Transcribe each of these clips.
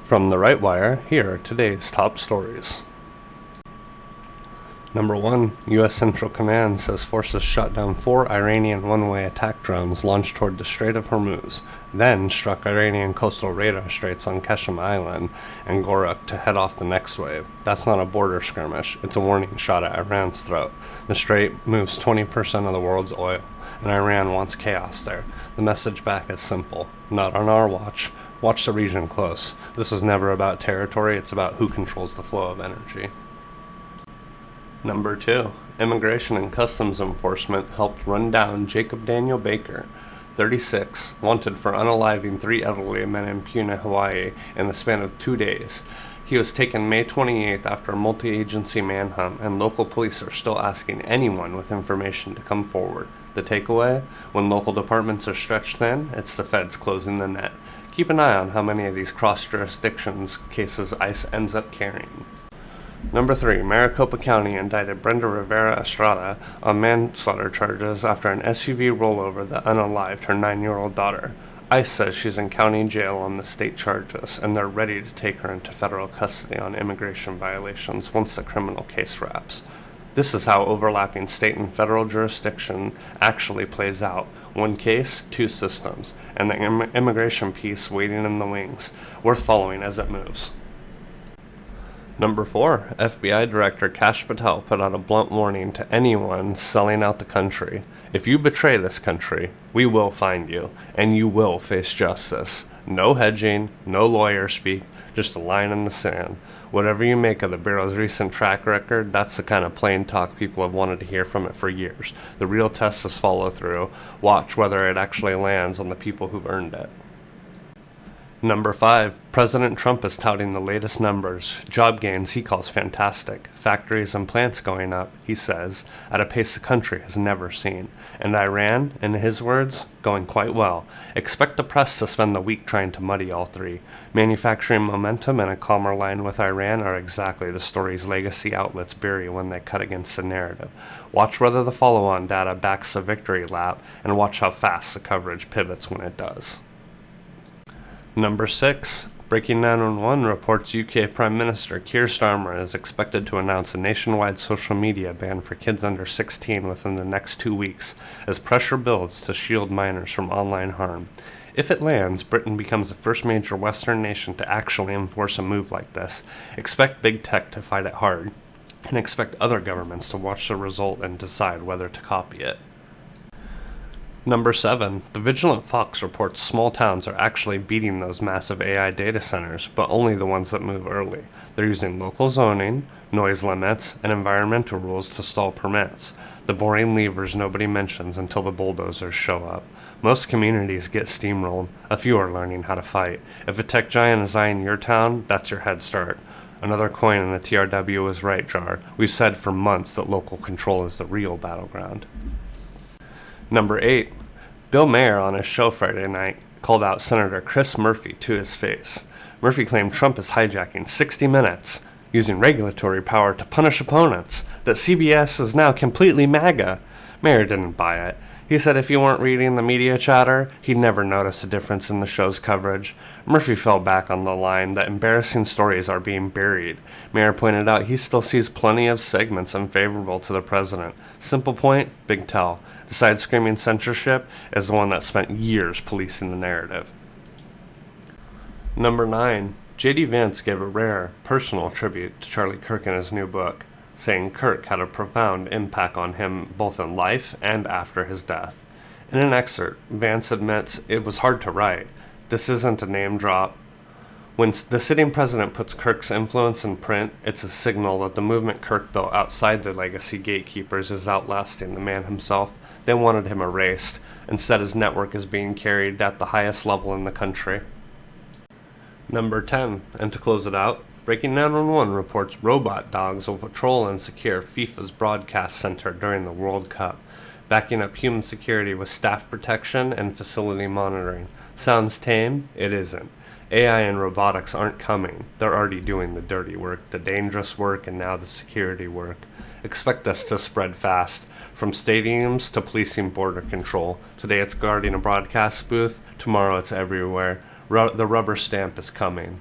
From the Right Wire, here are today's top stories. Number 1, U.S. Central Command says forces shot down 4 Iranian one-way attack drones launched toward the Strait of Hormuz, then struck Iranian coastal radar straits on Qeshm Island and Gorak to head off the next wave. That's not a border skirmish, it's a warning shot at Iran's throat. The strait moves 20% of the world's oil, and Iran wants chaos there. The message back is simple: not on our watch. Watch the region close. This was never about territory, it's about who controls the flow of energy. Number 2, Immigration and Customs Enforcement helped run down Jacob Daniel Baker, 36, wanted for unaliving 3 elderly men in Puna, Hawaii, in the span of 2 days. He was taken May 28th after a multi-agency manhunt, and local police are still asking anyone with information to come forward. The takeaway? When local departments are stretched thin, it's the feds closing the net. Keep an eye on how many of these cross-jurisdictions cases ICE ends up carrying. Number 3, Maricopa County indicted Brenda Rivera-Estrada on manslaughter charges after an SUV rollover that unalived her 9-year-old daughter. ICE says she's in county jail on the state charges, and they're ready to take her into federal custody on immigration violations once the criminal case wraps. This is how overlapping state and federal jurisdiction actually plays out. One case, 2 systems, and the immigration piece waiting in the wings, worth following as it moves. Number 4, FBI Director Kash Patel put out a blunt warning to anyone selling out the country. If you betray this country, we will find you, and you will face justice. No hedging, no lawyer speak, just a line in the sand. Whatever you make of the Bureau's recent track record, that's the kind of plain talk people have wanted to hear from it for years. The real test is follow through. Watch whether it actually lands on the people who've earned it. Number 5, President Trump is touting the latest numbers. Job gains he calls fantastic. Factories and plants going up, he says, at a pace the country has never seen. And Iran, in his words, going quite well. Expect the press to spend the week trying to muddy all 3. Manufacturing momentum and a calmer line with Iran are exactly the story's legacy outlets bury when they cut against the narrative. Watch whether the follow-on data backs the victory lap, and watch how fast the coverage pivots when it does. Number 6, Breaking 911 reports UK Prime Minister Keir Starmer is expected to announce a nationwide social media ban for kids under 16 within the next 2 weeks, as pressure builds to shield minors from online harm. If it lands, Britain becomes the first major Western nation to actually enforce a move like this. Expect big tech to fight it hard, and expect other governments to watch the result and decide whether to copy it. Number 7, the Vigilant Fox reports small towns are actually beating those massive AI data centers, but only the ones that move early. They're using local zoning, noise limits, and environmental rules to stall permits. The boring levers nobody mentions until the bulldozers show up. Most communities get steamrolled. A few are learning how to fight. If a tech giant is eyeing your town, that's your head start. Another coin in the TRW is right jar. We've said for months that local control is the real battleground. Number 8, Bill Maher on his show Friday night called out Senator Chris Murphy to his face. Murphy claimed Trump is hijacking 60 Minutes, using regulatory power to punish opponents, that CBS is now completely MAGA. Maher didn't buy it. He said if you weren't reading the media chatter, he'd never notice a difference in the show's coverage. Murphy fell back on the line that embarrassing stories are being buried. Maher pointed out he still sees plenty of segments unfavorable to the president. Simple point, big tell. The side screaming censorship is the one that spent years policing the narrative. Number 9, J.D. Vance gave a rare, personal tribute to Charlie Kirk in his new book, saying Kirk had a profound impact on him both in life and after his death. In an excerpt, Vance admits it was hard to write. This isn't a name drop. When the sitting president puts Kirk's influence in print, it's a signal that the movement Kirk built outside the legacy gatekeepers is outlasting the man himself. They wanted him erased. Instead, his network is being carried at the highest level in the country. Number 10, and to close it out, Breaking 911 reports robot dogs will patrol and secure FIFA's broadcast center during the World Cup, backing up human security with staff protection and facility monitoring. Sounds tame? It isn't. AI and robotics aren't coming. They're already doing the dirty work, the dangerous work, and now the security work. Expect this to spread fast, from stadiums to policing border control. Today it's guarding a broadcast booth, tomorrow it's everywhere. The rubber stamp is coming.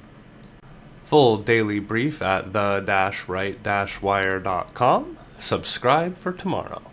Full daily brief at the-right-wire.com. Subscribe for tomorrow.